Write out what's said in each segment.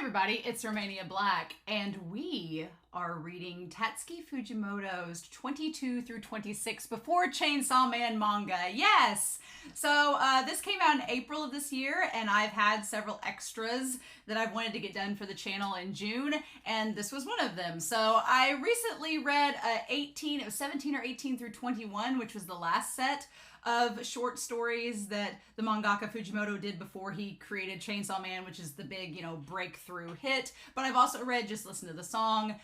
everybody, it's Romania Black, and we are reading Tatsuki Fujimoto's 22 through 26 Before Chainsawman manga. Yes! So this came out in April of this year, and I've had several extras that I've wanted to get done for the channel in June, and this was one of them. So I recently read it was 17 or 18 through 21, which was the last set of short stories that the mangaka Fujimoto did before he created Chainsawman, which is the big, breakthrough hit. But I've also read Just Listen to the Song,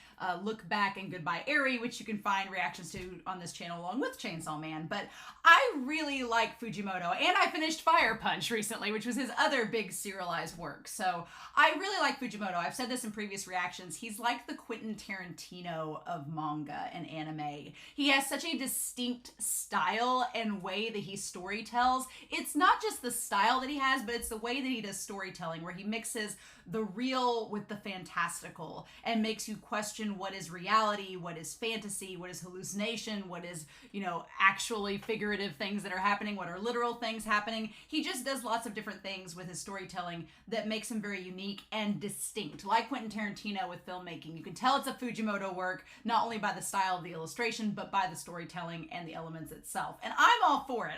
Look Back, and Goodbye Eri, which you can find reactions to on this channel along with Chainsawman. But I really like Fujimoto, and I finished Fire Punch recently, which was his other big serialized work. So I really like Fujimoto. I've said this in previous reactions. He's like the Quentin Tarantino of manga and anime. He has such a distinct style and way that he storytells. It's not just the style that he has, but it's the way that he does storytelling, where he mixes the real with the fantastical and makes you question what is reality, what is fantasy, what is hallucination, what is, actually figurative things that are happening, what are literal things happening. He just does lots of different things with his storytelling that makes him very unique and distinct. Like Quentin Tarantino with filmmaking, you can tell it's a Fujimoto work, not only by the style of the illustration, but by the storytelling and the elements itself. And I'm all for it.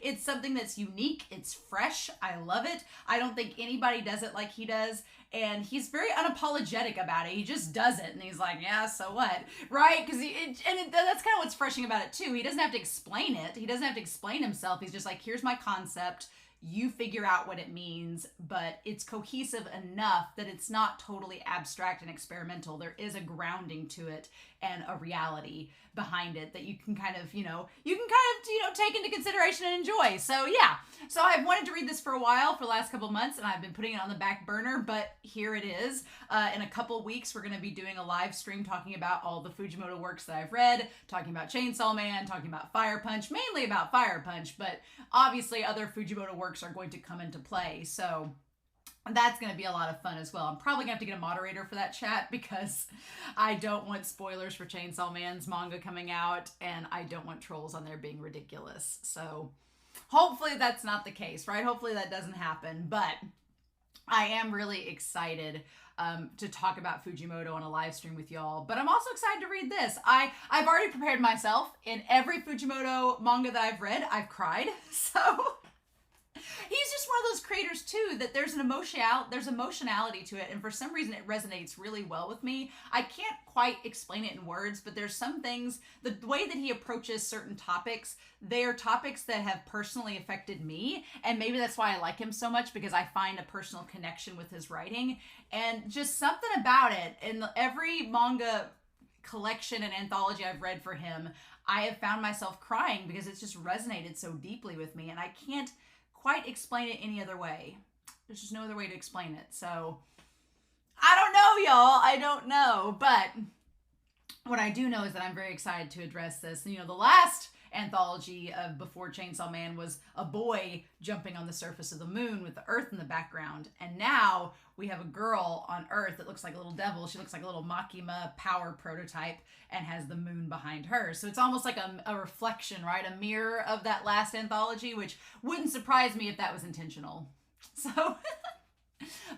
It's something that's unique, it's fresh, I love it. I don't think anybody does it like he does. And he's very unapologetic about it. He just does it, and he's like, yeah, so what, right? Because that's kind of what's refreshing about it too. He doesn't have to explain it. He doesn't have to explain himself. He's just like, here's my concept. You figure out what it means, but it's cohesive enough that it's not totally abstract and experimental. There is a grounding to it and a reality behind it that you can kind of, take into consideration and enjoy. So yeah, so I've wanted to read this for a while, for the last couple months, and I've been putting it on the back burner, but here it is. In a couple weeks, we're going to be doing a live stream talking about all the Fujimoto works that I've read, talking about Chainsawman, talking about Fire Punch, mainly about Fire Punch, but obviously other Fujimoto works are going to come into play. So that's going to be a lot of fun as well. I'm probably going to have to get a moderator for that chat because I don't want spoilers for Chainsaw Man's manga coming out, and I don't want trolls on there being ridiculous. So hopefully that's not the case, right? Hopefully that doesn't happen, but I am really excited to talk about Fujimoto on a live stream with y'all, but I'm also excited to read this. I've already prepared myself. In every Fujimoto manga that I've read, I've cried, so he's just one of those creators too that there's emotionality to it, and for some reason it resonates really well with me. I can't quite explain it in words, but there's some things, the way that he approaches certain topics, they are topics that have personally affected me, and maybe that's why I like him so much, because I find a personal connection with his writing, and just something about it. In every manga collection and anthology I've read for him, I have found myself crying because it's just resonated so deeply with me, and I can't quite explain it any other way. There's just no other way to explain it. So I don't know, y'all. I don't know. But what I do know is that I'm very excited to address this. The last anthology of Before Chainsaw Man was a boy jumping on the surface of the moon with the earth in the background. And now we have a girl on Earth that looks like a little devil. She looks like a little Makima power prototype and has the moon behind her. So it's almost like a reflection, right? A mirror of that last anthology, which wouldn't surprise me if that was intentional. So,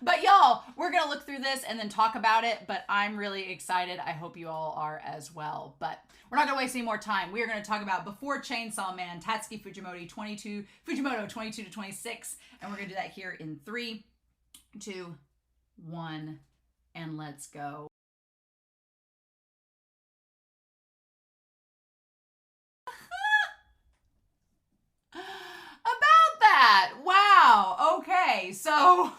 but y'all, we're going to look through this and then talk about it, but I'm really excited. I hope you all are as well. But we're not going to waste any more time. We are going to talk about Before Chainsaw Man, Tatsuki Fujimoto 22 to 26, and we're going to do that here in 3, 2, 1, and let's go. About that, wow, okay, so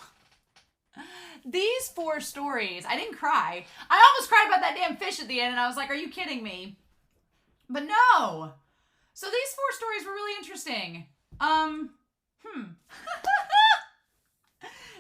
these 4 stories, I didn't cry. I almost cried about that damn fish at the end, and I was like, are you kidding me? But no. So these 4 stories were really interesting.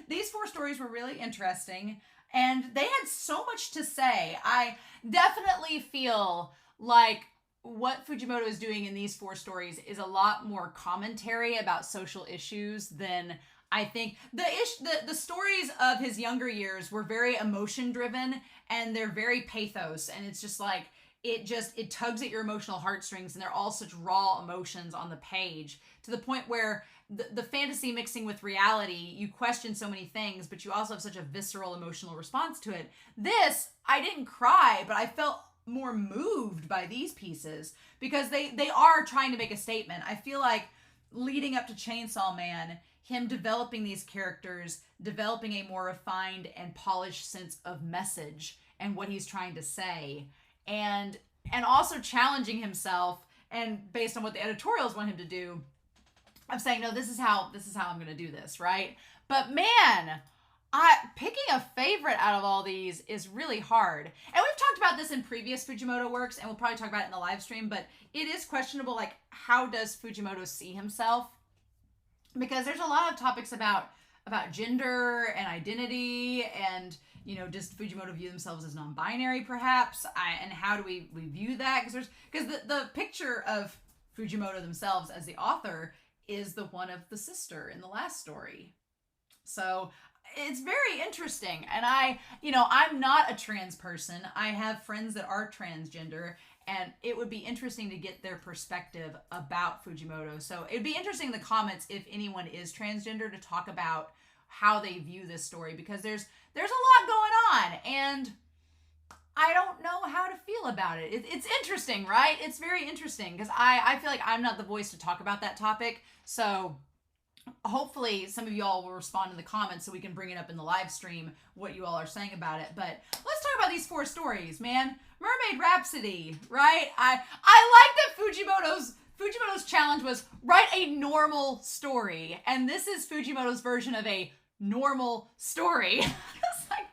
These 4 stories were really interesting, and they had so much to say. I definitely feel like what Fujimoto is doing in these 4 stories is a lot more commentary about social issues than I think. The stories of his younger years were very emotion driven, and they're very pathos, and it's just like, it tugs at your emotional heartstrings, and they're all such raw emotions on the page, to the point where the fantasy mixing with reality, you question so many things, but you also have such a visceral emotional response to it. This, I didn't cry, but I felt more moved by these pieces because they are trying to make a statement. I feel like leading up to Chainsawman, him developing these characters, developing a more refined and polished sense of message and what he's trying to say, and also challenging himself, and based on what the editorials want him to do, I'm saying, no, this is how I'm going to do this, right? But man, picking a favorite out of all these is really hard. And we've talked about this in previous Fujimoto works, and we'll probably talk about it in the live stream, but it is questionable, like, how does Fujimoto see himself? Because there's a lot of topics about gender and identity, and, you know, does Fujimoto view themselves as non-binary, perhaps? And how do we view that? Because the picture of Fujimoto themselves as the author is the one of the sister in the last story. So it's very interesting. And I'm not a trans person. I have friends that are transgender, and it would be interesting to get their perspective about Fujimoto. So it'd be interesting in the comments if anyone is transgender to talk about how they view this story, because there's a lot going on, and I don't know how to feel about it. It's interesting, right? It's very interesting, because I feel like I'm not the voice to talk about that topic. So hopefully some of y'all will respond in the comments so we can bring it up in the live stream, what you all are saying about it. But let's talk about these 4 stories, man. Mermaid Rhapsody, right? I like that Fujimoto's challenge was write a normal story, and this is Fujimoto's version of a normal story. It's like,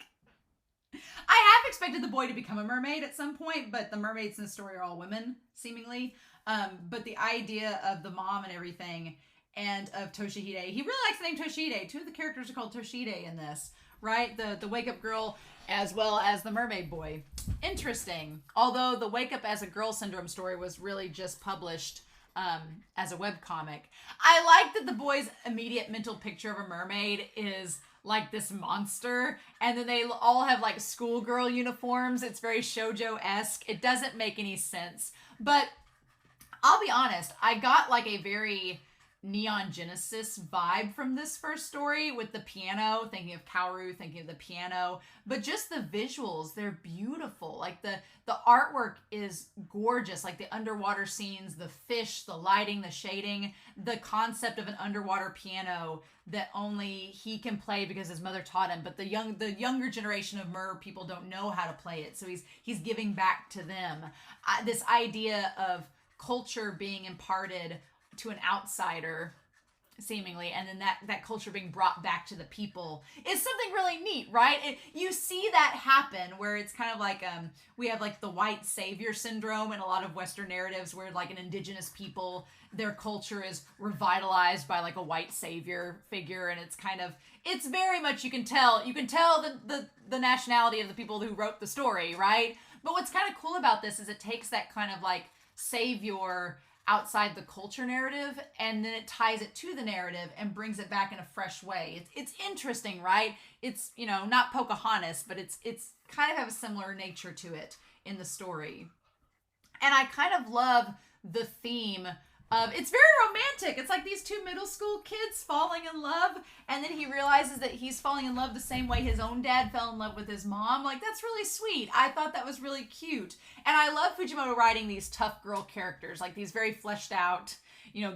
I have expected the boy to become a mermaid at some point, but the mermaids in the story are all women, seemingly. But the idea of the mom and everything, and of Toshihide, he really likes the name Toshihide. 2 of the characters are called Toshihide in this, right? The wake up girl as well as the mermaid boy. Interesting. Although the wake up as a girl syndrome story was really just published as a webcomic. I like that the boy's immediate mental picture of a mermaid is like this monster, and then they all have like schoolgirl uniforms. It's very shoujo-esque. It doesn't make any sense. But I'll be honest, I got like a very Neon Genesis vibe from this first story with the piano, thinking of Kaoru, thinking of the piano, but just the visuals, they're beautiful. Like the artwork is gorgeous, like the underwater scenes, the fish, the lighting, the shading, the concept of an underwater piano that only he can play because his mother taught him, but the younger generation of mer people don't know how to play it, so he's giving back to them. This idea of culture being imparted to an outsider, seemingly, and then that culture being brought back to the people is something really neat, right? You see that happen where it's kind of like we have like the white savior syndrome in a lot of Western narratives, where like an indigenous people, their culture is revitalized by like a white savior figure, and it's very much, you can tell the nationality of the people who wrote the story, right? But what's kind of cool about this is it takes that kind of like savior outside the culture narrative, and then it ties it to the narrative and brings it back in a fresh way. It's interesting, right? It's, not Pocahontas, but it's kind of have a similar nature to it in the story. And I kind of love the theme of, it's very romantic. It's like these 2 middle school kids falling in love, and then he realizes that he's falling in love the same way his own dad fell in love with his mom. Like, that's really sweet. I thought that was really cute. And I love Fujimoto writing these tough girl characters, like these very fleshed out,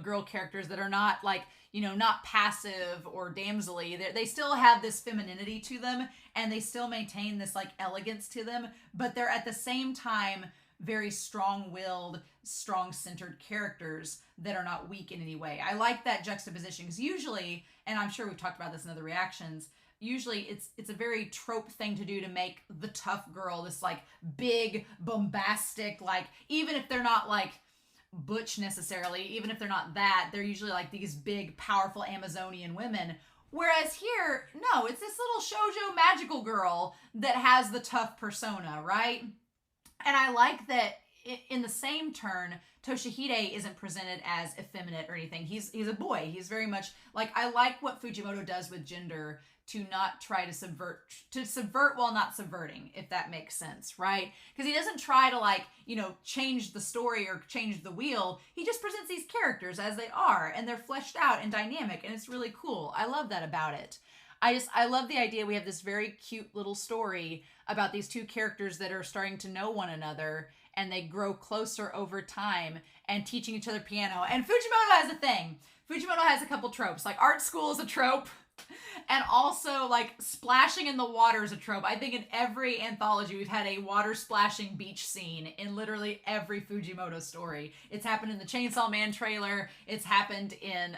girl characters that are not like, not passive or damselly. They still have this femininity to them, and they still maintain this like elegance to them, but they're at the same time very strong-willed, strong-centered characters that are not weak in any way. I like that juxtaposition, because usually, and I'm sure we've talked about this in other reactions, usually it's a very trope thing to do to make the tough girl this like big, bombastic, like, even if they're not like butch necessarily, even if they're not that, they're usually like these big, powerful Amazonian women. Whereas here, no, it's this little shoujo magical girl that has the tough persona, right? And I like that in the same turn, Toshihide isn't presented as effeminate or anything. He's a boy. He's very much like, I like what Fujimoto does with gender to not try to subvert while not subverting, if that makes sense, right? Because he doesn't try to, like, you know, change the story or change the wheel. He just presents these characters as they are, and they're fleshed out and dynamic, and it's really cool. I love that about it. I love the idea we have this very cute little story about these two characters that are starting to know one another, and they grow closer over time and teaching each other piano. And Fujimoto has a thing. Fujimoto has a couple tropes. Like, art school is a trope. And also, like, splashing in the water is a trope. I think in every anthology, we've had a water splashing beach scene in literally every Fujimoto story. It's happened in the Chainsawman trailer. It's happened in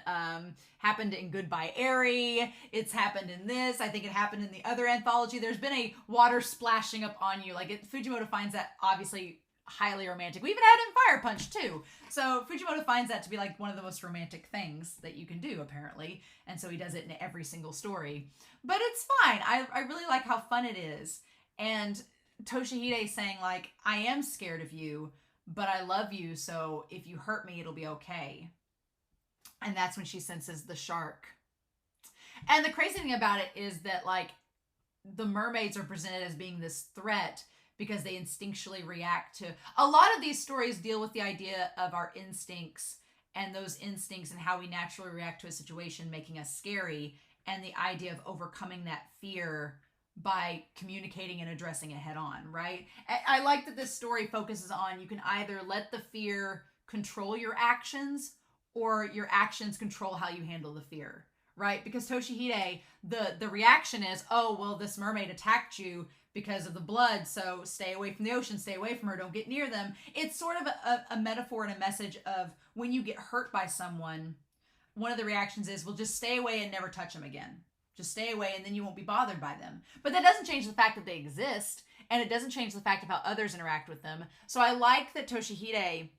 Goodbye Eri. It's happened in this. I think it happened in the other anthology. There's been a water splashing up on you. Like, Fujimoto finds that obviously highly romantic. We even had it in Fire Punch too. So Fujimoto finds that to be like one of the most romantic things that you can do, apparently. And so he does it in every single story. But it's fine. I really like how fun it is. And Toshihide saying, like, I am scared of you, but I love you, so if you hurt me, it'll be okay. And that's when she senses the shark. And the crazy thing about it is that, like, the mermaids are presented as being this threat because they instinctually react to... A lot of these stories deal with the idea of our instincts and those instincts and how we naturally react to a situation making us scary, and the idea of overcoming that fear by communicating and addressing it head on, right? I like that this story focuses on you can either let the fear control your actions or your actions control how you handle the fear, right? Because Toshihide, the reaction is, oh, well, this mermaid attacked you because of the blood, so stay away from the ocean, stay away from her, don't get near them. It's sort of a metaphor and a message of when you get hurt by someone, one of the reactions is, well, just stay away and never touch them again. Just stay away and then you won't be bothered by them. But that doesn't change the fact that they exist, and it doesn't change the fact of how others interact with them. So I like that Toshihide,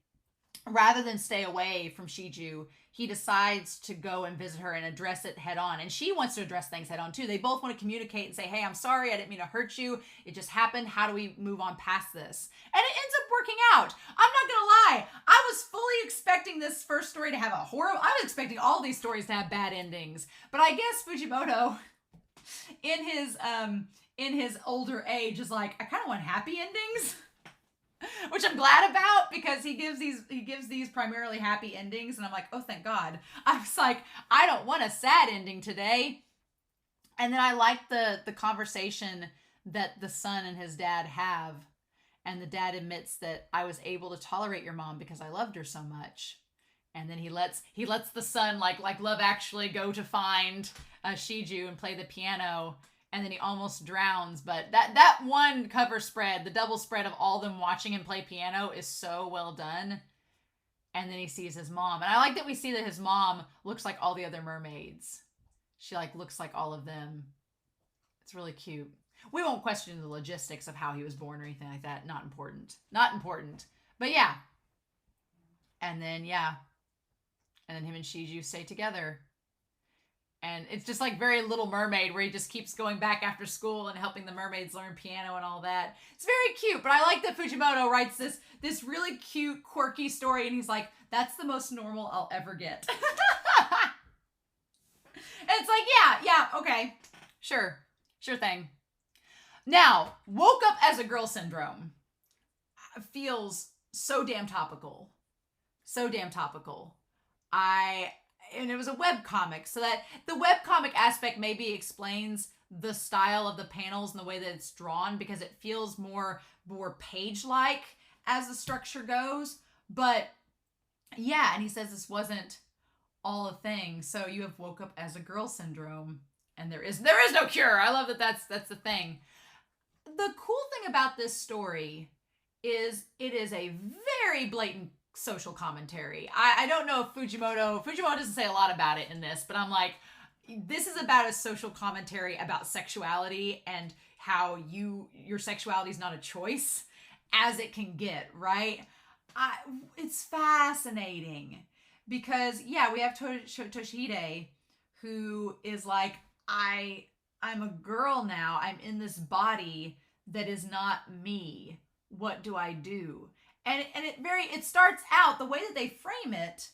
rather than stay away from Shiju, he decides to go and visit her and address it head on. And she wants to address things head on too. They both want to communicate and say, hey, I'm sorry, I didn't mean to hurt you. It just happened. How do we move on past this? And it ends up working out. I'm not going to lie. I was fully expecting this first story to have a horrible... I was expecting all these stories to have bad endings. But I guess Fujimoto, in his older age, is like, I kind of want happy endings. Which I'm glad about, because he gives these primarily happy endings, and I'm like, oh, thank God. I was like, I don't want a sad ending today. And then I like the conversation that the son and his dad have, and the dad admits that I was able to tolerate your mom because I loved her so much. And then he lets the son like Love Actually go to find Shiju and play the piano. And then he almost drowns. But that one cover spread, the double spread of all them watching him play piano, is so well done. And then he sees his mom. And I like that we see that his mom looks like all the other mermaids. She looks like all of them. It's really cute. We won't question the logistics of how he was born or anything like that. Not important. Not important. But yeah. And then, yeah. And then him and Shiju stay together. And it's just like very Little Mermaid, where he just keeps going back after school and helping the mermaids learn piano and all that. It's very cute, but I like that Fujimoto writes this really cute, quirky story, and he's like, that's the most normal I'll ever get. And it's like, yeah, okay. Sure thing. Now, Woke Up as a Girl syndrome feels so damn topical. So damn topical. And it was a webcomic, so that the webcomic aspect maybe explains the style of the panels and the way that it's drawn, because it feels more page-like as the structure goes. But yeah, and he says this wasn't all a thing. So you have Woke Up as a Girl syndrome, and there is no cure. I love that that's the thing. The cool thing about this story is it is a very blatant social commentary. I don't know if Fujimoto doesn't say a lot about it in this, but I'm like, this is about a social commentary about sexuality and how your sexuality is not a choice as it can get, right? It's fascinating because, yeah, we have Toshihide, who is like, I'm a girl now. I'm in this body that is not me. What do I do? And it starts out, the way that they frame it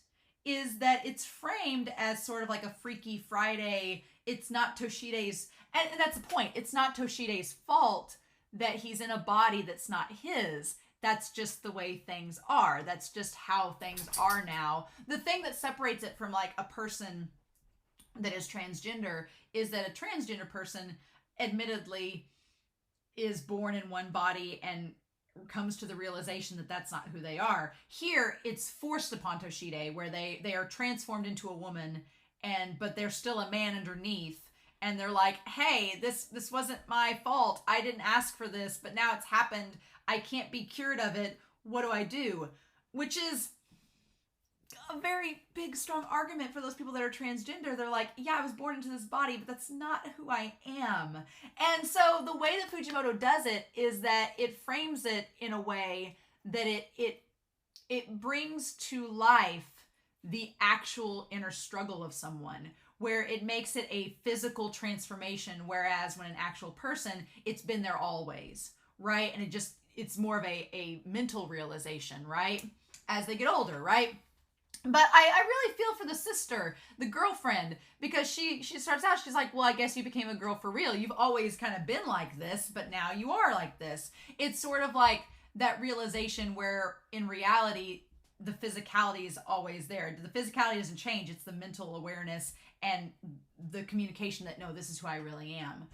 is that it's framed as sort of like a Freaky Friday. It's not Toshihide's And that's the point. It's not Toshide's fault that he's in a body that's not his. That's just the way things are. That's just how things are now. The thing that separates it from like a person that is transgender is that a transgender person admittedly is born in one body and comes to the realization that that's not who they are. Here, it's forced upon Toshide, where they are transformed into a woman, but they're still a man underneath, and they're like, hey, this wasn't my fault. I didn't ask for this, but now it's happened. I can't be cured of it. What do I do? Which is a very big, strong argument for those people that are transgender. They're like, yeah, I was born into this body, but that's not who I am. And so the way that Fujimoto does it is that it frames it in a way that it brings to life the actual inner struggle of someone, where it makes it a physical transformation, whereas when an actual person, it's been there always, right? And it's more of a mental realization, right? As they get older, right? But I really feel for the sister, the girlfriend, because she starts out, she's like, well, I guess you became a girl for real. You've always kind of been like this, but now you are like this. It's sort of like that realization where in reality, the physicality is always there. The physicality doesn't change. It's the mental awareness and the communication that, no, this is who I really am.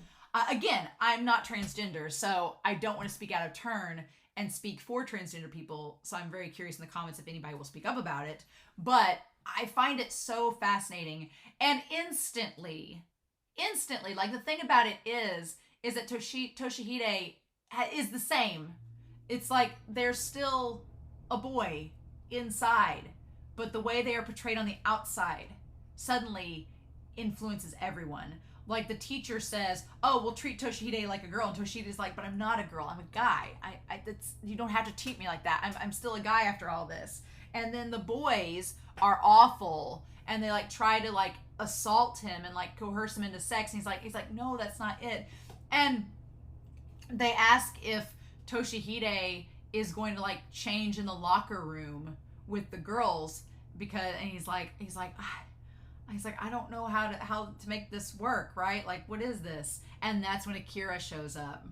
Again, I'm not transgender, so I don't want to speak out of turn and speak for transgender people. So I'm very curious in the comments if anybody will speak up about it. But I find it so fascinating. And instantly, like the thing about it is that Toshihide is the same. It's like they're still a boy inside, but the way they are portrayed on the outside suddenly influences everyone. Like the teacher says, oh, we'll treat Toshihide like a girl. And Toshihide's like, but I'm not a girl. I'm a guy. You don't have to treat me like that. I'm still a guy after all this. And then the boys are awful. And they like try to like assault him and like coerce him into sex. And he's like, no, that's not it. And they ask if Toshihide is going to like change in the locker room with the girls and he's like, I don't know how to make this work, right? Like, what is this? And that's when Akira shows up.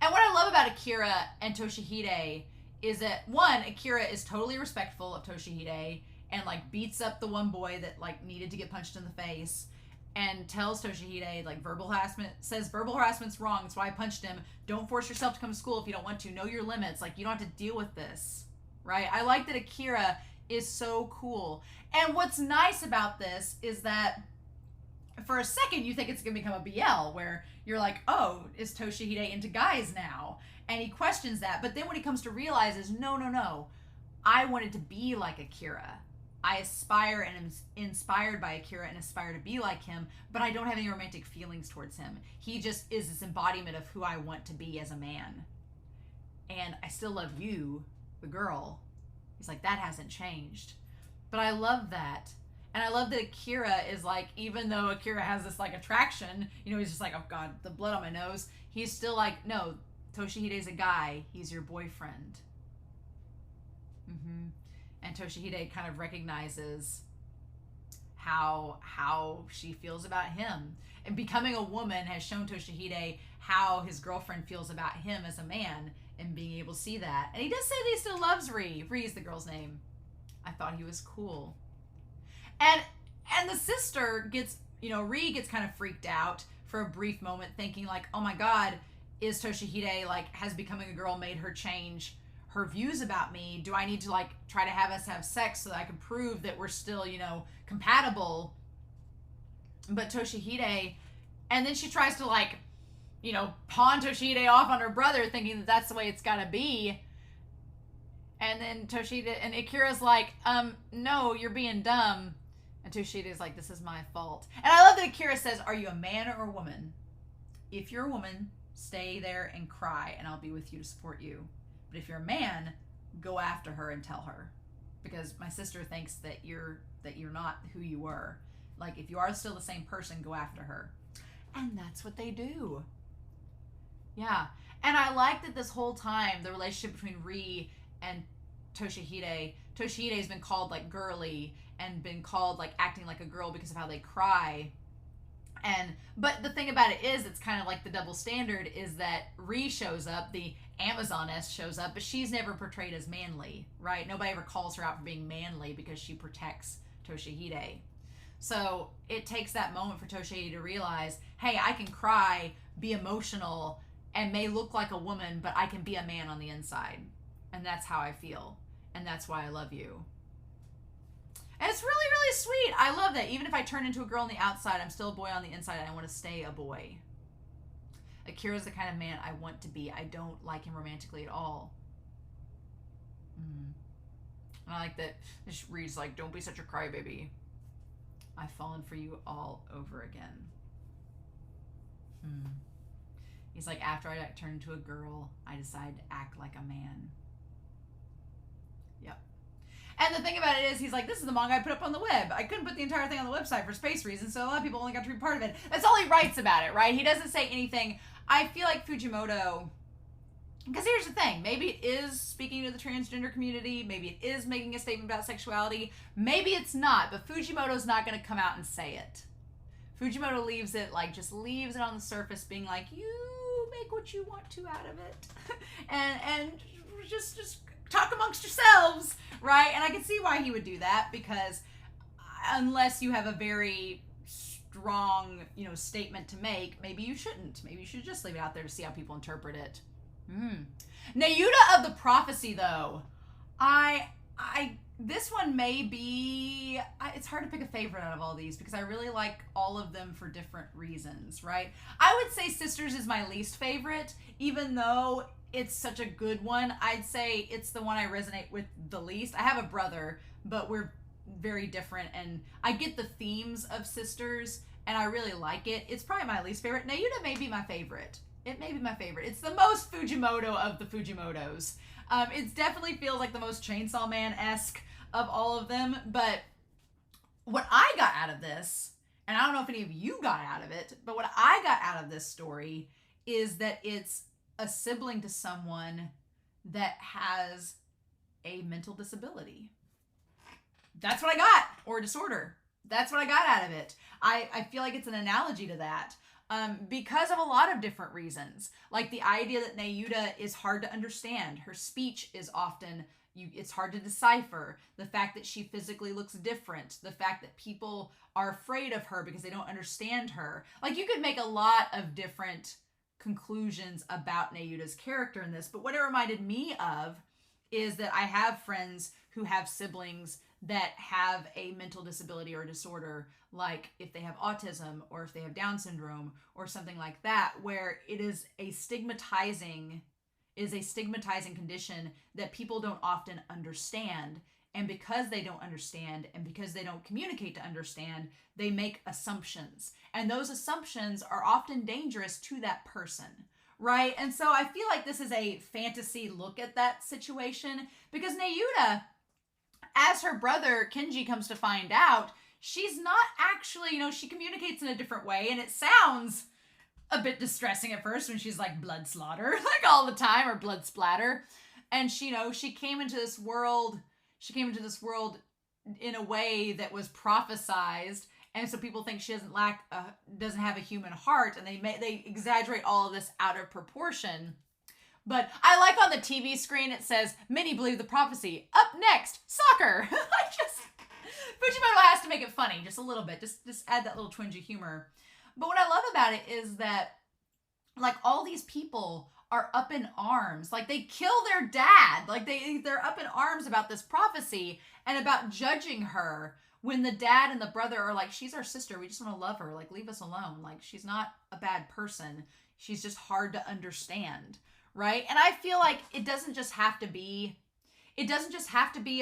And what I love about Akira and Toshihide is that, one, Akira is totally respectful of Toshihide and, like, beats up the one boy that, like, needed to get punched in the face and tells Toshihide, like, verbal harassment's wrong. That's why I punched him. Don't force yourself to come to school if you don't want to. Know your limits. Like, you don't have to deal with this, right? I like that Akira is so cool. And what's nice about this is that for a second you think it's going to become a BL where you're like, oh, is Toshihide into guys now? And he questions that. But then when he comes to realize is, no, I wanted to be like Akira. I aspire and am inspired by Akira and aspire to be like him, but I don't have any romantic feelings towards him. He just is this embodiment of who I want to be as a man. And I still love you, the girl. He's like, that hasn't changed. But I love that. And I love that Akira is like, even though Akira has this like attraction, you know, he's just like, oh God, the blood on my nose. He's still like, no, Toshihide's a guy. He's your boyfriend. And Toshihide kind of recognizes how she feels about him. And becoming a woman has shown Toshihide how his girlfriend feels about him as a man and being able to see that. And he does say that he still loves Ri. Ri is the girl's name. I thought he was cool. And the sister gets, you know, Ri gets kind of freaked out for a brief moment thinking like, oh my God, is Toshihide like, has becoming a girl made her change her views about me? Do I need to like try to have us have sex so that I can prove that we're still, you know, compatible? But Toshihide, and then she tries to like, you know, pawn Toshihide off on her brother thinking that that's the way it's gotta be. And then Toshihide and Akira's like, no, you're being dumb. And Toshihide's like, this is my fault. And I love that Akira says, are you a man or a woman? If you're a woman, stay there and cry and I'll be with you to support you. But if you're a man, go after her and tell her. Because my sister thinks that you're not who you were. Like, if you are still the same person, go after her. And that's what they do. Yeah. And I like that this whole time, the relationship between Ri and Toshihide's been called like girly and been called like acting like a girl because of how they cry. But the thing about it is, it's kind of like the double standard is that Ri shows up, the Amazoness shows up, but she's never portrayed as manly, right? Nobody ever calls her out for being manly because she protects Toshihide. So it takes that moment for Toshihide to realize, hey, I can cry, be emotional, and may look like a woman, but I can be a man on the inside. And that's how I feel. And that's why I love you. And it's really, really sweet. I love that. Even if I turn into a girl on the outside, I'm still a boy on the inside, and I want to stay a boy. Akira's the kind of man I want to be. I don't like him romantically at all. And I like that this reads like, don't be such a crybaby. I've fallen for you all over again. He's like, after I turn into a girl, I decide to act like a man. Yep. And the thing about it is, he's like, this is the manga I put up on the web. I couldn't put the entire thing on the website for space reasons, so a lot of people only got to read part of it. That's all he writes about it, right? He doesn't say anything. I feel like Fujimoto, because here's the thing, maybe it is speaking to the transgender community, maybe it is making a statement about sexuality, maybe it's not, but Fujimoto's not going to come out and say it. Fujimoto leaves it, like, just leaves it on the surface, being like, you make what you want to out of it. and just talk amongst yourselves, right? And I can see why he would do that, because unless you have a very strong, statement to make, maybe you shouldn't. Maybe you should just leave it out there to see how people interpret it. Nayuta of the Prophecy, though. This one may be, it's hard to pick a favorite out of all these because I really like all of them for different reasons, right? I would say Sisters is my least favorite, even though it's such a good one. I'd say it's the one I resonate with the least. I have a brother, but we're very different, and I get the themes of Sisters, and I really like it. It's probably my least favorite. Nayuta may be my favorite. It may be my favorite. It's the most Fujimoto of the Fujimotos. It definitely feels like the most Chainsawman-esque of all of them, but what I got out of this, and I don't know if any of you got out of it, but what I got out of this story is that it's a sibling to someone that has a mental disability. That's what I got, or disorder. That's what I got out of it. I feel like it's an analogy to that. Because of a lot of different reasons. Like the idea that Nayuta is hard to understand. Her speech is often, it's hard to decipher. The fact that she physically looks different. The fact that people are afraid of her because they don't understand her. Like, you could make a lot of different conclusions about Nayuta's character in this. But what it reminded me of is that I have friends who have siblings that have a mental disability or disorder, like if they have autism or if they have Down syndrome or something like that, where it is a stigmatizing condition that people don't often understand. And because they don't understand and because they don't communicate to understand, they make assumptions. And those assumptions are often dangerous to that person, right? And so I feel like this is a fantasy look at that situation, because Nayuta, as her brother Kenji comes to find out, she's not actually, she communicates in a different way, and it sounds a bit distressing at first when she's like blood slaughter, like all the time, or blood splatter. And she came into this world in a way that was prophesized, and so people think she doesn't have a human heart, and they exaggerate all of this out of proportion. But I like on the TV screen, it says, many believe the prophecy. Up next, soccer. Fujimoto has to make it funny just a little bit. Just add that little twinge of humor. But what I love about it is that, like, all these people are up in arms. Like, they kill their dad. Like, they're up in arms about this prophecy and about judging her, when the dad and the brother are like, she's our sister. We just want to love her. Like, leave us alone. Like, she's not a bad person. She's just hard to understand. Right? And I feel like it doesn't just have to be a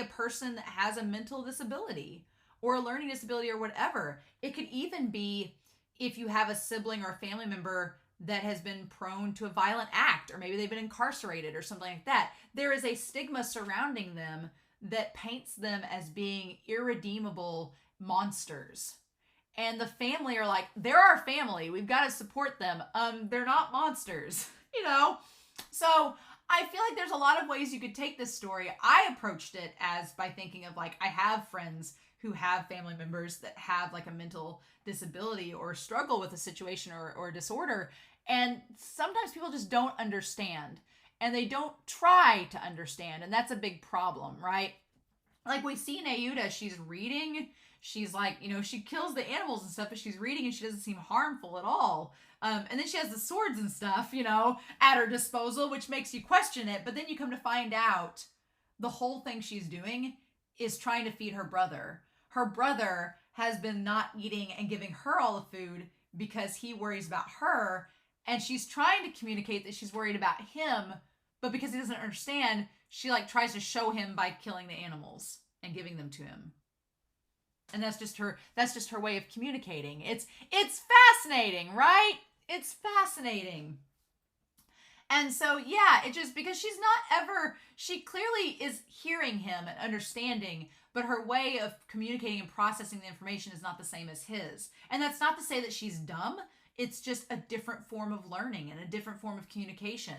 person that has a mental disability or a learning disability or whatever. It could even be if you have a sibling or a family member that has been prone to a violent act, or maybe they've been incarcerated or something like that. There is a stigma surrounding them that paints them as being irredeemable monsters. And the family are like, they're our family. We've got to support them. They're not monsters, So I feel like there's a lot of ways you could take this story. I approached it as by thinking of, like, I have friends who have family members that have like a mental disability or struggle with a situation or disorder. And sometimes people just don't understand, and they don't try to understand. And that's a big problem, right? Like we see Nayuta, she's reading, she's like, you know, she kills the animals and stuff, but she's reading and she doesn't seem harmful at all. And then she has the swords and stuff, you know, at her disposal, which makes you question it. But then you come to find out the whole thing she's doing is trying to feed her brother. Her brother has been not eating and giving her all the food because he worries about her. And she's trying to communicate that she's worried about him, but because he doesn't understand, she like tries to show him by killing the animals and giving them to him. And that's just her way of communicating. It's fascinating, right? It's fascinating. And so, yeah, it just, because she clearly is hearing him and understanding, but her way of communicating and processing the information is not the same as his. And that's not to say that she's dumb. It's just a different form of learning and a different form of communication.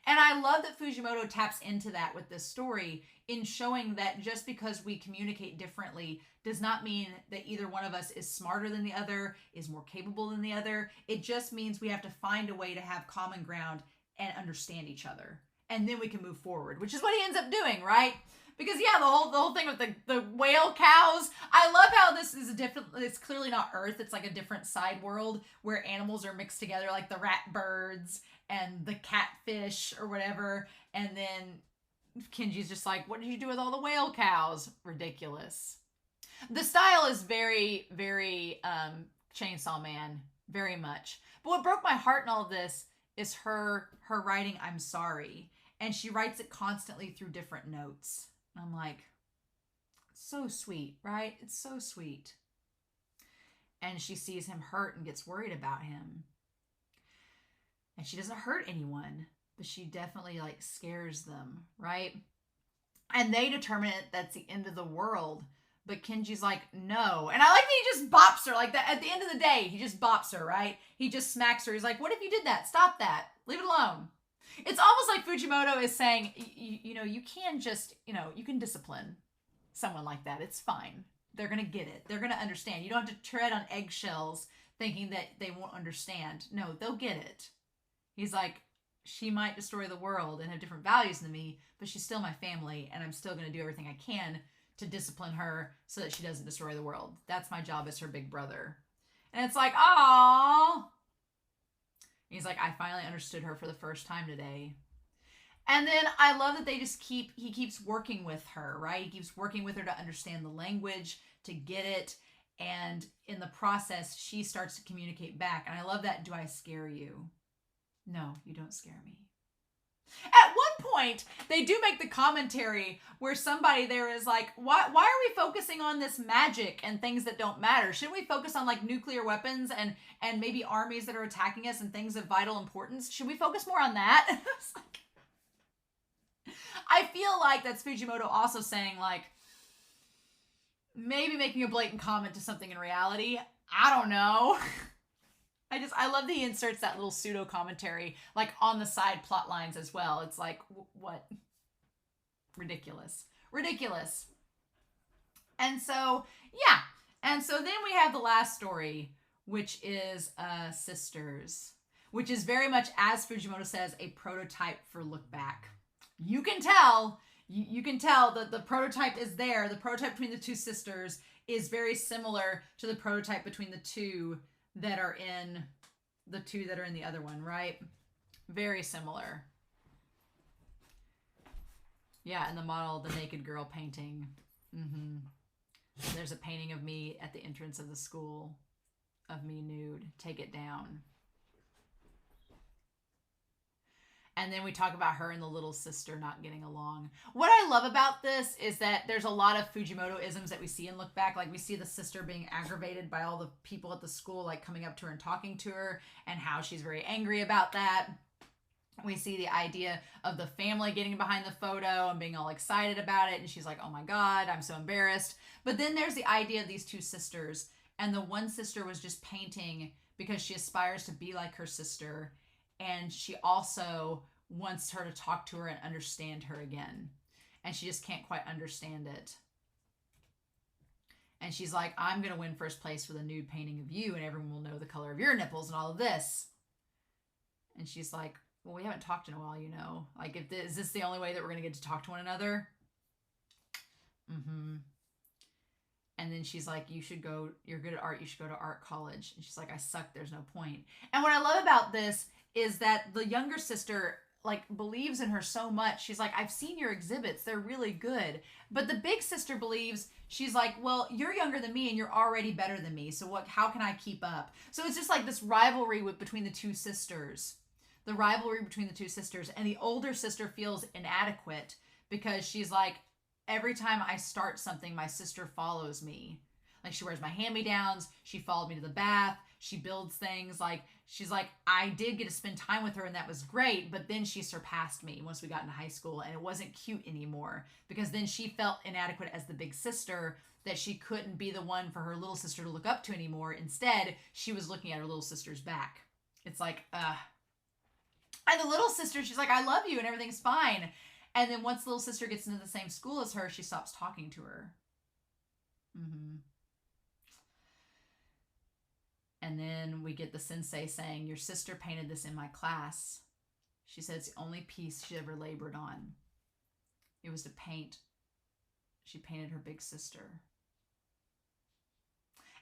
And I love that Fujimoto taps into that with this story in showing that just because we communicate differently does not mean that either one of us is smarter than the other, is more capable than the other. It just means we have to find a way to have common ground and understand each other. And then we can move forward, which is what he ends up doing, right? Because yeah, the whole thing with the whale cows. I love how this is it's clearly not Earth. It's like a different side world where animals are mixed together, like the rat birds and the catfish or whatever. And then Kenji's just like, what did you do with all the whale cows? Ridiculous. The style is very, very Chainsawman, very much. But what broke my heart in all of this is her writing, I'm sorry. And she writes it constantly through different notes. And I'm like, so sweet, right? It's so sweet. And she sees him hurt and gets worried about him. And she doesn't hurt anyone, but she definitely like scares them, right? And they determine that's the end of the world. But Kenji's like, no. And I like that he just bops her like that. At the end of the day, he just bops her, right? He just smacks her. He's like, what if you did that? Stop that. Leave it alone. It's almost like Fujimoto is saying, you know, you can just, you know, you can discipline someone like that. It's fine. They're going to get it. They're going to understand. You don't have to tread on eggshells thinking that they won't understand. No, they'll get it. He's like, she might destroy the world and have different values than me, but she's still my family, and I'm still going to do everything I can to discipline her so that she doesn't destroy the world. That's my job as her big brother. And it's like, aww. He's like, I finally understood her for the first time today. And then I love that he keeps working with her, right? He keeps working with her to understand the language, to get it. And in the process, she starts to communicate back. And I love that, do I scare you? No, you don't scare me. At one point, they do make the commentary where somebody there is like, why are we focusing on this magic and things that don't matter? Shouldn't we focus on like nuclear weapons and maybe armies that are attacking us and things of vital importance? Should we focus more on that? I feel like that's Fujimoto also saying like, maybe making a blatant comment to something in reality. I don't know. I love that he inserts that little pseudo commentary like on the side plot lines as well. It's like, what? Ridiculous. And so, yeah. And so then we have the last story, which is Sisters, which is very much, as Fujimoto says, a prototype for Look Back. You can tell, you can tell that the prototype is there. The prototype between the two sisters is very similar to the prototype between the two that are in the other one, right? Very similar. Yeah, and the model, the naked girl painting. There's a painting of me at the entrance of the school, of me nude. Take it down. And then we talk about her and the little sister not getting along. What I love about this is that there's a lot of Fujimoto-isms that we see in Look Back. Like we see the sister being aggravated by all the people at the school, like coming up to her and talking to her, and how she's very angry about that. We see the idea of the family getting behind the photo and being all excited about it. And she's like, oh my God, I'm so embarrassed. But then there's the idea of these two sisters. And the one sister was just painting because she aspires to be like her sister. And she also wants her to talk to her and understand her again. And she just can't quite understand it. And she's like, I'm going to win first place with a nude painting of you, and everyone will know the color of your nipples and all of this. And she's like, well, we haven't talked in a while, you know. Like, is this the only way that we're going to get to talk to one another? Mm-hmm. And then she's like, you're good at art, you should go to art college. And she's like, I suck, there's no point. And what I love about this is that the younger sister, like, believes in her so much. She's like, I've seen your exhibits, they're really good. But the big sister believes, she's like, well, you're younger than me and you're already better than me, so how can I keep up? So it's just like this rivalry between the two sisters. The rivalry between the two sisters. And the older sister feels inadequate because she's like, every time I start something, my sister follows me. Like, she wears my hand-me-downs. She followed me to the bath. She builds things. Like, she's like, I did get to spend time with her, and that was great. But then she surpassed me once we got into high school, and it wasn't cute anymore because then she felt inadequate as the big sister, that she couldn't be the one for her little sister to look up to anymore. Instead, she was looking at her little sister's back. It's like, And the little sister, she's like, I love you, and everything's fine. And then once the little sister gets into the same school as her, she stops talking to her. Mm-hmm. And then we get the sensei saying, your sister painted this in my class. She said it's the only piece she ever labored on. It was to paint. She painted her big sister.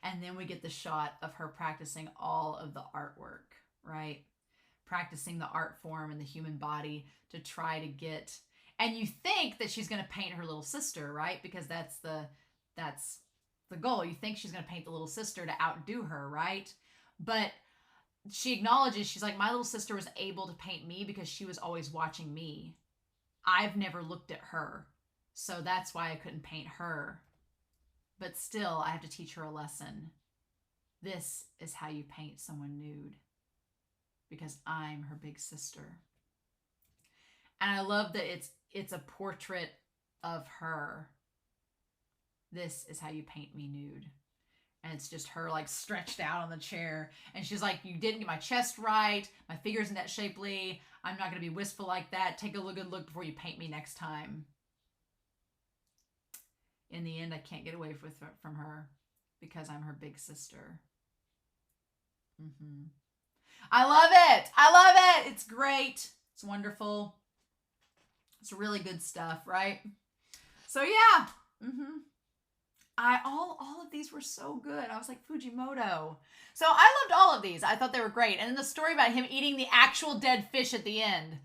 And then we get the shot of her practicing all of the artwork, right? Practicing the art form and the human body to try to get... And you think that she's going to paint her little sister, right? Because that's the goal. You think she's going to paint the little sister to outdo her, right? But she acknowledges, she's like, my little sister was able to paint me because she was always watching me. I've never looked at her, so that's why I couldn't paint her. But still, I have to teach her a lesson. This is how you paint someone nude, because I'm her big sister. And I love that it's a portrait of her. This is how you paint me nude. And it's just her, like, stretched out on the chair. And she's like, you didn't get my chest right. My figure isn't that shapely. I'm not going to be wistful like that. Take a good look before you paint me next time. In the end, I can't get away from her because I'm her big sister. Mm-hmm. I love it. I love it. It's great. It's wonderful. It's really good stuff, right? So yeah. Mm-hmm. All of these were so good. I was like, Fujimoto. So I loved all of these. I thought they were great. And then the story about him eating the actual dead fish at the end.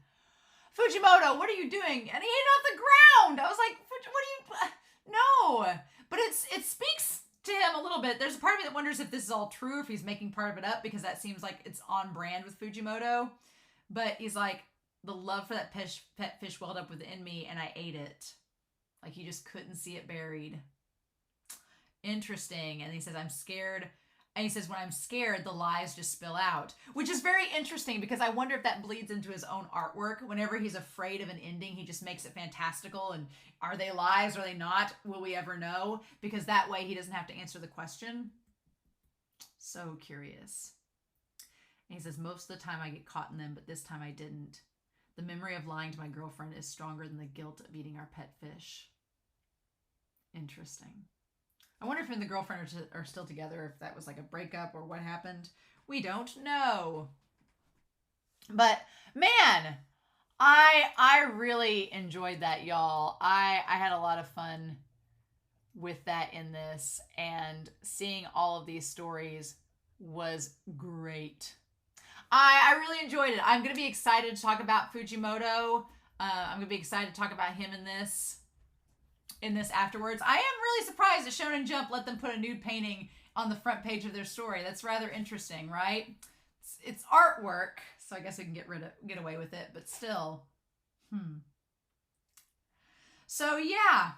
Fujimoto, what are you doing? And he ate it off the ground. I was like, what are you... No. But it speaks to him a little bit. There's a part of me that wonders if this is all true, if he's making part of it up, because that seems like it's on brand with Fujimoto. But he's like, the love for that pet fish welled up within me, and I ate it. Like, you just couldn't see it buried. Interesting. And he says, I'm scared. And he says, when I'm scared, the lies just spill out. Which is very interesting, because I wonder if that bleeds into his own artwork. Whenever he's afraid of an ending, he just makes it fantastical. And are they lies? Are they not? Will we ever know? Because that way he doesn't have to answer the question. So curious. And he says, most of the time I get caught in them, but this time I didn't. The memory of lying to my girlfriend is stronger than the guilt of eating our pet fish. Interesting. I wonder if him and the girlfriend are still together, if that was like a breakup or what happened. We don't know. But man, I really enjoyed that, y'all. I had a lot of fun with that in this, and seeing all of these stories was great. I really enjoyed it. I'm going to be excited to talk about Fujimoto. I'm going to be excited to talk about him in this afterwards. I am really surprised that Shonen Jump let them put a nude painting on the front page of their story. That's rather interesting, right? It's artwork, so I guess we can get away with it, but still. So yeah.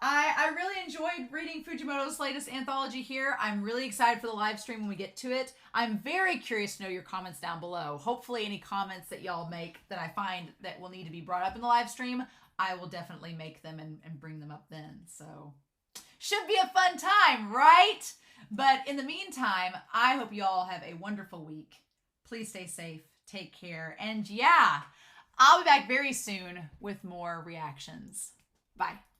I really enjoyed reading Fujimoto's latest anthology here. I'm really excited for the live stream when we get to it. I'm very curious to know your comments down below. Hopefully any comments that y'all make that I find that will need to be brought up in the live stream, I will definitely make them and bring them up then. So should be a fun time, right? But in the meantime, I hope you all have a wonderful week. Please stay safe, take care, and yeah, I'll be back very soon with more reactions. Bye.